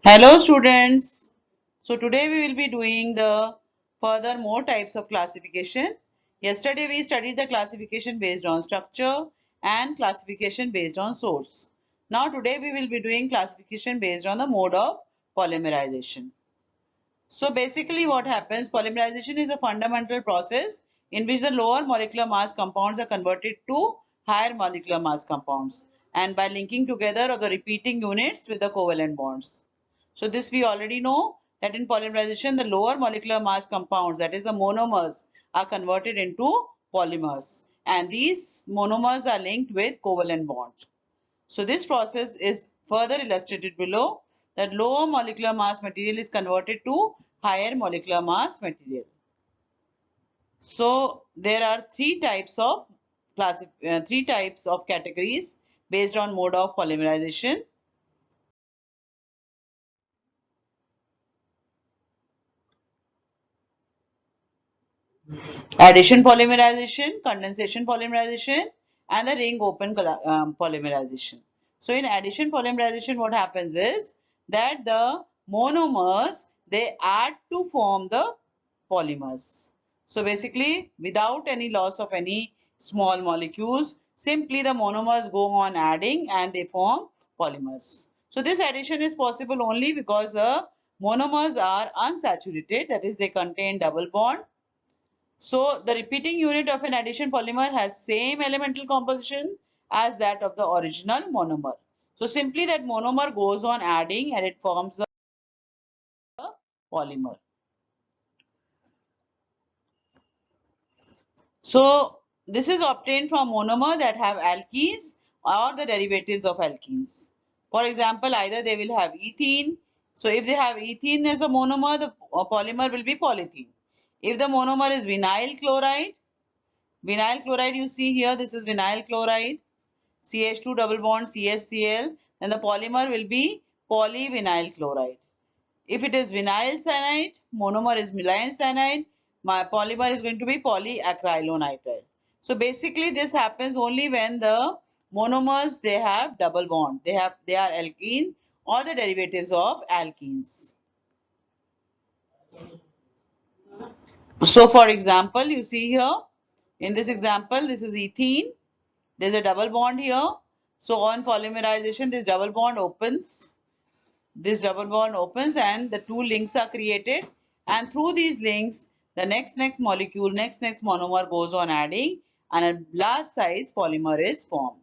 Hello students. So today we will be doing the further more types of classification. Yesterday we studied the classification based on structure and classification based on source. Now today we will be doing classification based on the mode of polymerization. So basically what happens, polymerization is a fundamental process in which the lower molecular mass compounds are converted to higher molecular mass compounds and by linking together of the repeating units with the covalent bonds. So this we already know that in polymerization the lower molecular mass compounds, that is the monomers, are converted into polymers and these monomers are linked with covalent bonds. So this process is further illustrated below, that lower molecular mass material is converted to higher molecular mass material. So there are three types of categories based on mode of polymerization. Addition polymerization, condensation polymerization, and the ring open polymerization. So in addition polymerization, what happens is that the monomers, they add to form the polymers. So basically, without any loss of any small molecules, simply the monomers go on adding and they form polymers. So this addition is possible only because the monomers are unsaturated, that is they contain double bond. So the repeating unit of an addition polymer has same elemental composition as that of the original monomer. So simply that monomer goes on adding and it forms a polymer. So this is obtained from monomer that have alkenes or the derivatives of alkenes. For example, either they will have ethene. So if they have ethene as a monomer, the polymer will be polythene. If the monomer is vinyl chloride you see here, this is vinyl chloride. CH2 double bond CHCl, then the polymer will be polyvinyl chloride. If it is vinyl cyanide, monomer is vinyl cyanide, my polymer is going to be polyacrylonitrile. So basically this happens only when the monomers, they have double bond. They are alkene or the derivatives of alkenes. So for example, you see here, in this example, this is ethene. There's a double bond here. So on polymerization, this double bond opens. This double bond opens and the two links are created. And through these links, the next molecule, next monomer goes on adding and a large size polymer is formed.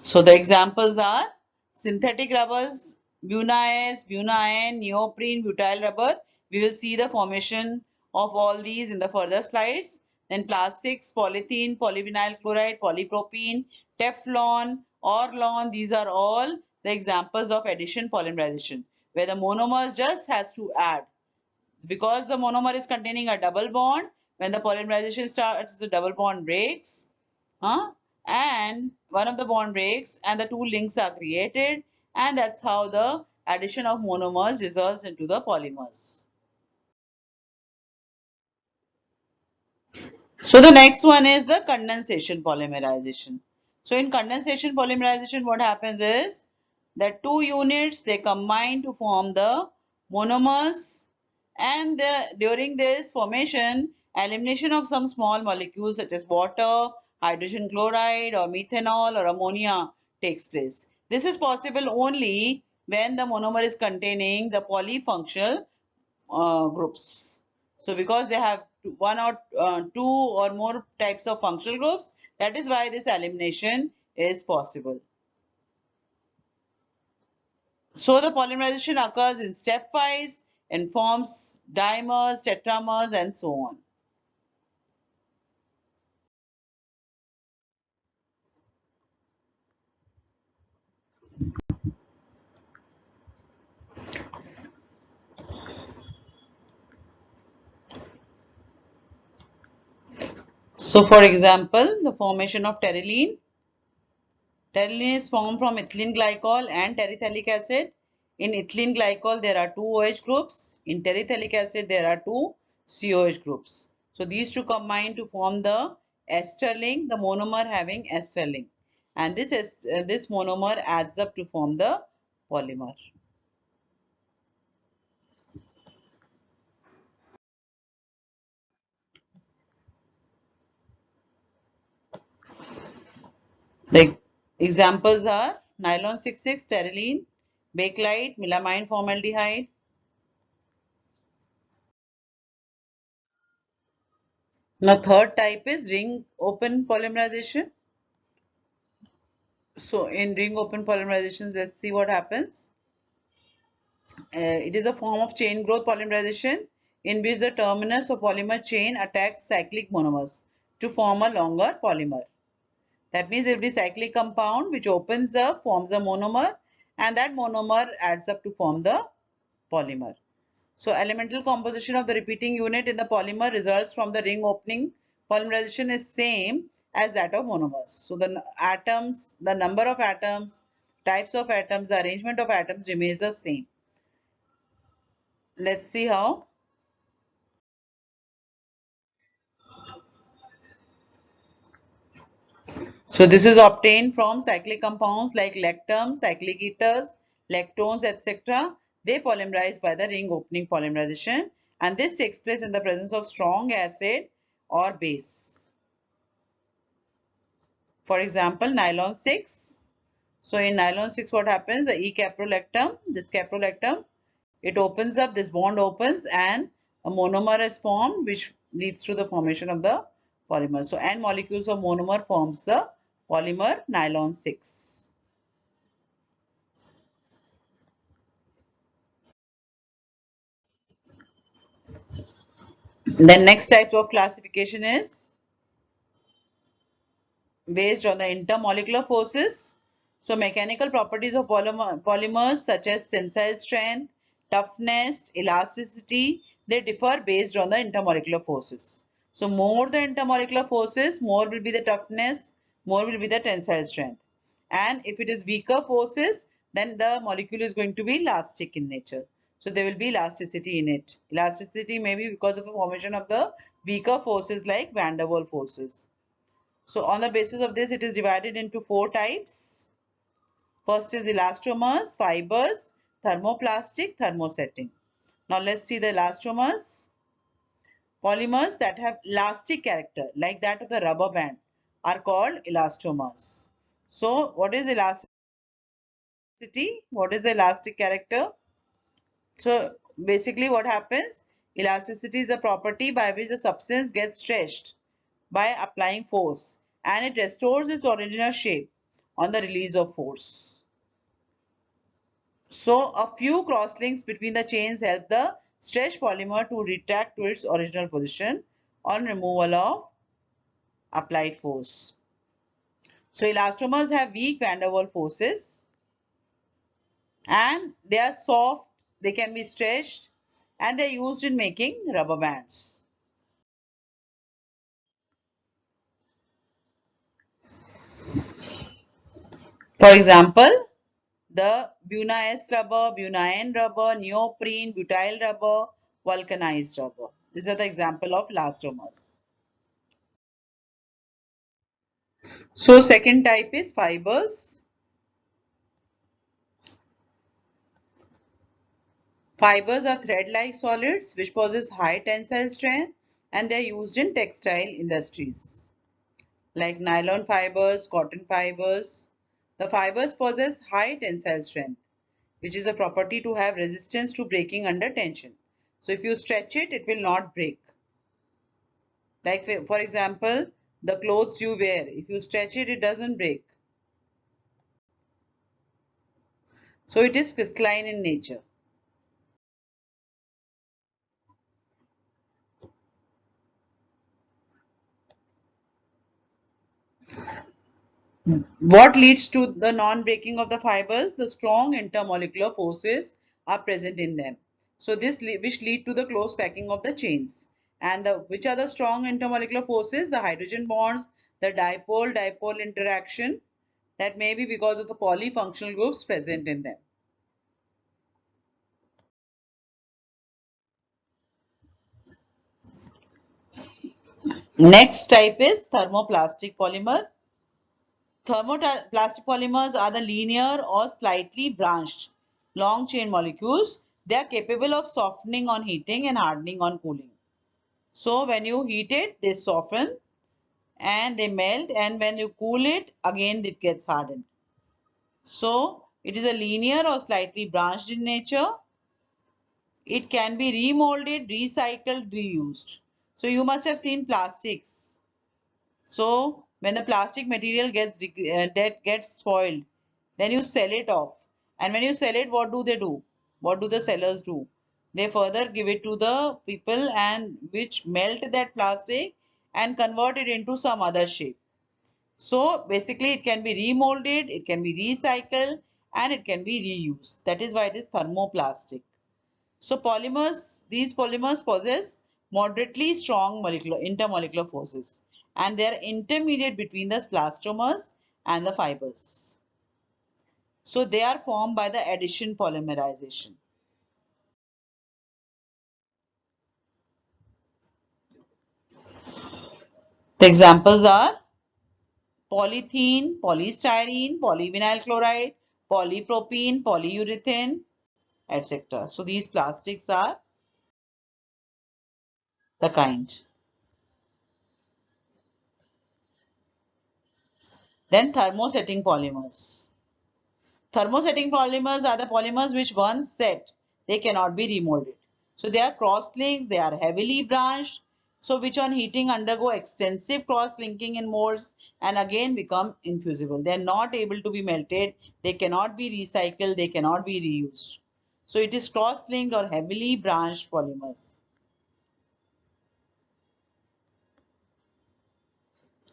So the examples are synthetic rubbers, Buna-S, Buna-N, neoprene, butyl rubber. We will see the formation of all these in the further slides. Then plastics, polythene, polyvinyl chloride, polypropene, Teflon, Orlon. These are all the examples of addition polymerization, where the monomers just has to add. Because the monomer is containing a double bond, when the polymerization starts, the double bond breaks. And one of the bond breaks and the two links are created, and that's how the addition of monomers results into the polymers. So the next one is the condensation polymerization. So in condensation polymerization, what happens is that two units, they combine to form the monomers, and during this formation, elimination of some small molecules such as water, hydrogen chloride or methanol or ammonia takes place. This is possible only when the monomer is containing the polyfunctional groups. So because they have one or two or more types of functional groups, that is why this elimination is possible. So the polymerization occurs in stepwise and forms dimers, tetramers and so on. So for example, the formation of pterylene. Pterylene is formed from ethylene glycol and terephthalic acid. In ethylene glycol, there are two OH groups. In terephthalic acid, there are two COH groups. So these two combine to form the ester link, the monomer having ester link, and this monomer adds up to form the polymer. The examples are nylon 6,6, terylene, bakelite, melamine formaldehyde. Now third type is ring open polymerization. So in ring open polymerization, let's see what happens. It is a form of chain growth polymerization in which the terminus of polymer chain attacks cyclic monomers to form a longer polymer. That means it will be cyclic compound which opens up, forms a monomer, and that monomer adds up to form the polymer. So elemental composition of the repeating unit in the polymer results from the ring opening polymerization is same as that of monomers. So the atoms, the number of atoms, types of atoms, the arrangement of atoms remains the same. Let's see how. So this is obtained from cyclic compounds like lactam, cyclic ethers, lactones, etc. They polymerize by the ring opening polymerization, and this takes place in the presence of strong acid or base. For example, nylon 6. So in nylon 6 what happens? The E-caprolactam, this caprolactam, it opens up, this bond opens and a monomer is formed which leads to the formation of the polymer. So n molecules of monomer forms the polymer nylon 6. Then next type of classification is based on the intermolecular forces. So mechanical properties of polymers such as tensile strength, toughness, elasticity, they differ based on the intermolecular forces. So more the intermolecular forces, more will be the toughness, more will be the tensile strength. And if it is weaker forces, then the molecule is going to be elastic in nature. So there will be elasticity in it. Elasticity may be because of the formation of the weaker forces like van der Waals forces. So on the basis of this, it is divided into four types. First is elastomers, fibers, thermoplastic, thermosetting. Now let's see the elastomers. Polymers that have elastic character, like that of the rubber band, are called elastomers. So what is elasticity? What is the elastic character? So basically what happens? Elasticity is a property by which the substance gets stretched by applying force, and it restores its original shape on the release of force. So a few crosslinks between the chains help the stretched polymer to retract to its original position on removal of applied force. So elastomers have weak van der Waals forces and they are soft, they can be stretched, and they are used in making rubber bands. For example, the Buna-S rubber, Buna-N rubber, neoprene, butyl rubber, vulcanized rubber. These are the example of elastomers. So second type is fibers. Fibers are thread-like solids which possess high tensile strength and they are used in textile industries like nylon fibers, cotton fibers. The fibers possess high tensile strength, which is a property to have resistance to breaking under tension. So if you stretch it, it will not break. Like for example, the clothes you wear, if you stretch it, it doesn't break. So it is crystalline in nature. What leads to the non-breaking of the fibers? The strong intermolecular forces are present in them. So this which lead to the close packing of the chains. And which are the strong intermolecular forces? The hydrogen bonds, the dipole-dipole interaction, that may be because of the polyfunctional groups present in them. Next type is thermoplastic polymer. Thermoplastic polymers are the linear or slightly branched long chain molecules. They are capable of softening on heating and hardening on cooling. So when you heat it, they soften and they melt, and when you cool it, again it gets hardened. So it is a linear or slightly branched in nature. It can be remolded, recycled, reused. So you must have seen plastics. So when the plastic material that gets spoiled, then you sell it off. And when you sell it, what do they do? What do the sellers do? They further give it to the people and which melt that plastic and convert it into some other shape. So basically it can be remolded, it can be recycled, and it can be reused. That is why it is thermoplastic. So these polymers possess moderately strong intermolecular forces, and they are intermediate between the elastomers and the fibers. So they are formed by the addition polymerization. The examples are polythene, polystyrene, polyvinyl chloride, polypropylene, polyurethane, etc. So these plastics are the kind. Then thermosetting polymers. Thermosetting polymers are the polymers which once set, they cannot be remolded. So they are cross-linked, they are heavily branched, so which on heating undergo extensive cross-linking in molds and again become infusible. They are not able to be melted, they cannot be recycled, they cannot be reused. So it is cross-linked or heavily branched polymers.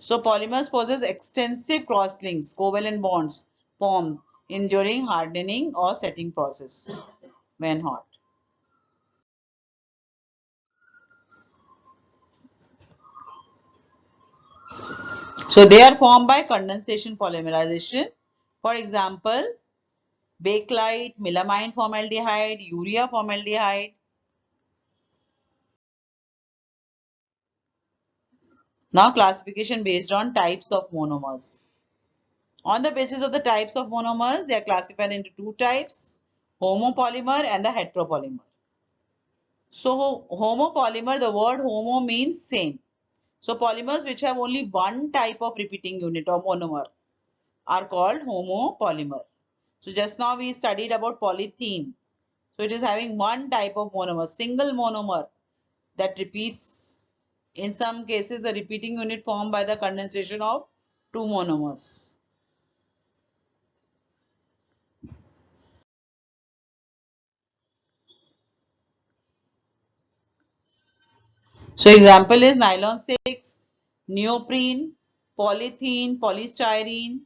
So polymers possess extensive cross-links, covalent bonds formed in during hardening or setting process when hot. So they are formed by condensation polymerization. For example, bakelite, melamine formaldehyde, urea formaldehyde. Now classification based on types of monomers. On the basis of the types of monomers, they are classified into two types, homopolymer and the heteropolymer. So homopolymer, the word homo means same. So polymers which have only one type of repeating unit or monomer are called homopolymer. So just now we studied about polythene. So it is having one type of monomer, single monomer that repeats. In some cases, the repeating unit formed by the condensation of two monomers. So example is nylon 6, neoprene, polythene, polystyrene,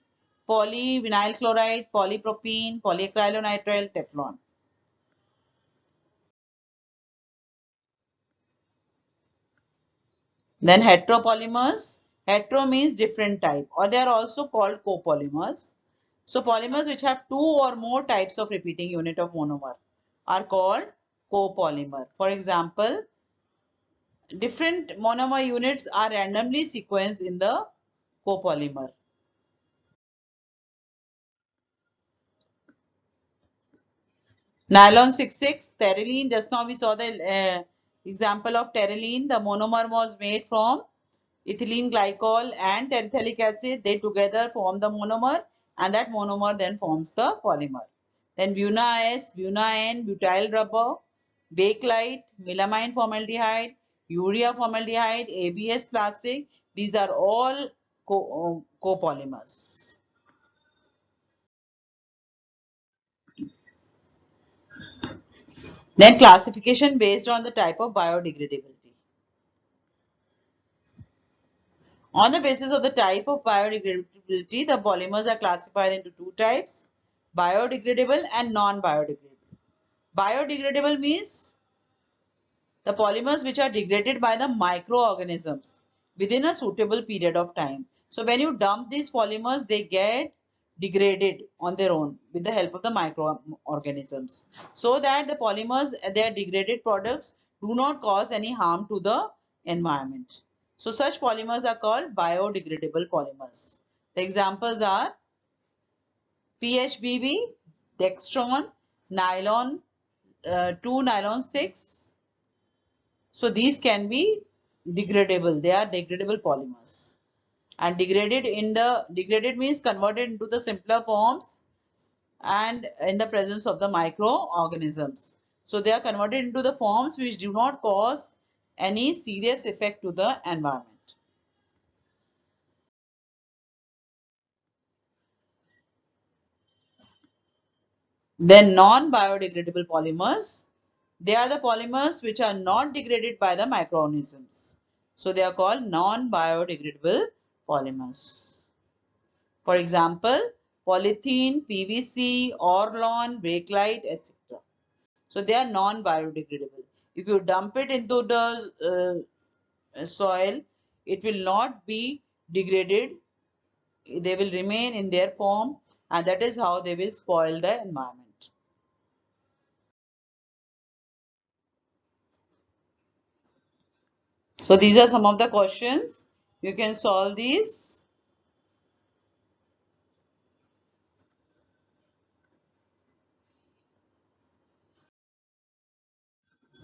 polyvinyl chloride, polypropylene, polyacrylonitrile, Teflon. Then heteropolymers. Hetero means different type, or they are also called copolymers. So polymers which have two or more types of repeating unit of monomer are called copolymer. For example, different monomer units are randomly sequenced in the copolymer. Nylon 6,6, terylene. Just now we saw the example of terylene. The monomer was made from ethylene glycol and terephthalic acid. They together form the monomer, and that monomer then forms the polymer. Then Buna S, Buna N, butyl rubber, bakelite, melamine formaldehyde, urea formaldehyde, ABS plastic. These are all copolymers. Then classification based on the type of biodegradability. On the basis of the type of biodegradability, the polymers are classified into two types, biodegradable and non-biodegradable. Biodegradable means the polymers which are degraded by the microorganisms within a suitable period of time. So when you dump these polymers, they get degraded on their own with the help of the microorganisms. So that the polymers, their degraded products do not cause any harm to the environment. So such polymers are called biodegradable polymers. The examples are PHBB, Dextron, nylon 2, nylon 6. So these can be degradable. They are degradable polymers. And degraded means converted into the simpler forms and in the presence of the microorganisms. So they are converted into the forms which do not cause any serious effect to the environment. Then non-biodegradable polymers, they are the polymers which are not degraded by the microorganisms. So they are called non-biodegradable polymers. For example, polythene, PVC, Orlon, Bakelite, etc. So they are non-biodegradable. If you dump it into the soil, it will not be degraded. They will remain in their form, and that is how they will spoil the environment. So these are some of the questions. You can solve these.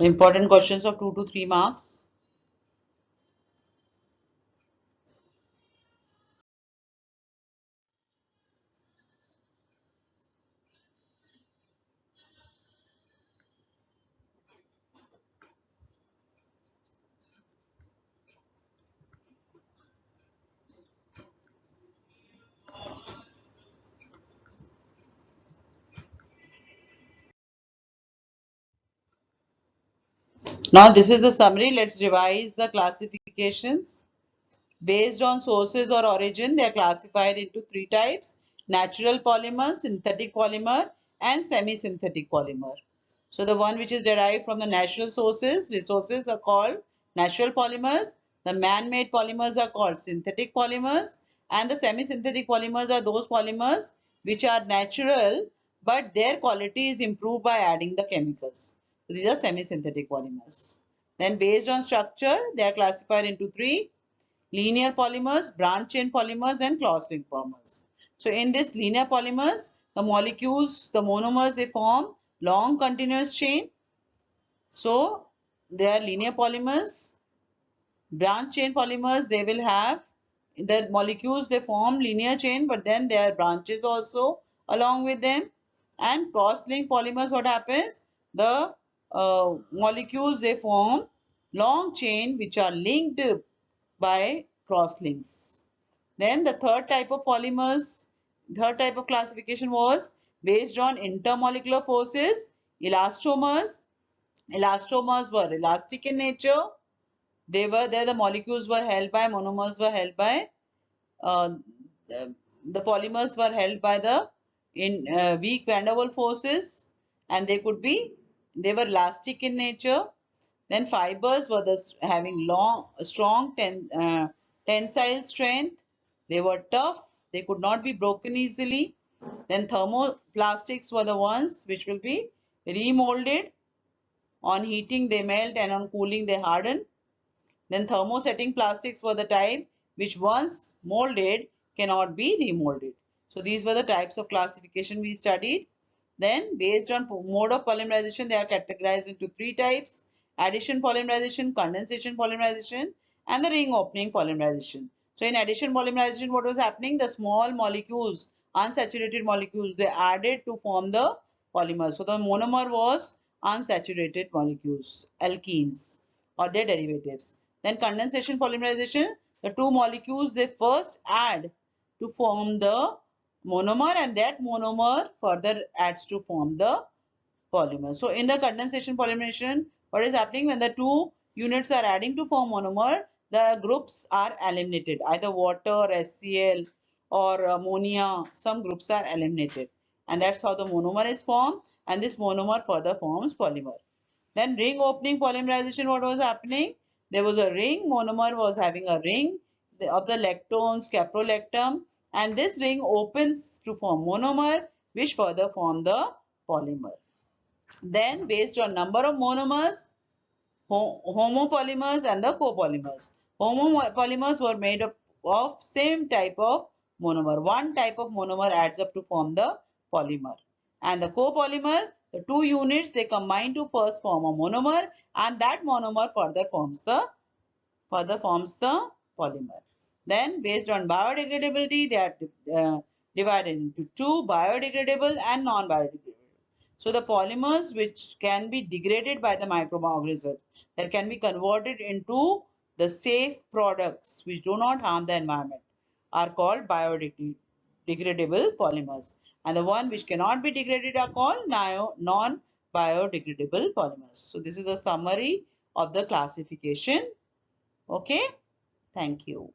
Important questions of 2 to 3 marks. Now this is the summary. Let's revise the classifications. Based on sources or origin, they are classified into 3 types: natural polymer, synthetic polymer, and semi-synthetic polymer. So the one which is derived from the natural resources are called natural polymers. The man-made polymers are called synthetic polymers, and the semi-synthetic polymers are those polymers which are natural but their quality is improved by adding the chemicals. So these are semi-synthetic polymers. Then based on structure, they are classified into 3: linear polymers, branch chain polymers, and cross-linked polymers. So in this linear polymers, the molecules, the monomers, they form long continuous chain. So they are linear polymers. Branch chain polymers, they will have the molecules, they form linear chain, but then there are branches also along with them. And cross-linked polymers, what happens? The molecules, they form long chain which are linked by cross links. Then the third type of classification was based on intermolecular forces, elastomers. Elastomers were elastic in nature. They were there, the molecules were held by, monomers were held by, uh, the, the polymers were held by the weak van der Waals forces, and they were elastic in nature. Then fibers were having strong tensile strength. They were tough. They could not be broken easily. Then thermoplastics were the ones which will be remolded. On heating they melt, and on cooling they harden. Then thermosetting plastics were the type which once molded cannot be remolded. So these were the types of classification we studied. Then based on mode of polymerization, they are categorized into 3 types: addition polymerization, condensation polymerization, and the ring opening polymerization. So in addition polymerization, what was happening? The small molecules, unsaturated molecules, they added to form the polymer. So the monomer was unsaturated molecules, alkenes or their derivatives. Then condensation polymerization, the two molecules, they first add to form the monomer, and that monomer further adds to form the polymer. So in the condensation polymerization, what is happening? When the two units are adding to form monomer, the groups are eliminated. Either water, HCl, or ammonia, some groups are eliminated. And that's how the monomer is formed, and this monomer further forms polymer. Then ring opening polymerization, what was happening? There was a ring, monomer was having a ring of the lactones, caprolactam, and this ring opens to form monomer, which further form the polymer. Then based on number of monomers, homopolymers and the copolymers. Homopolymers were made up of same type of monomer. One type of monomer adds up to form the polymer. And the copolymer, the two units, they combine to first form a monomer, and that monomer further forms the polymer. Then based on biodegradability, they are divided into two, biodegradable and non-biodegradable. So the polymers which can be degraded by the microorganisms, that can be converted into the safe products which do not harm the environment, are called biodegradable polymers. And the one which cannot be degraded are called non-biodegradable polymers. So this is a summary of the classification. Okay. Thank you.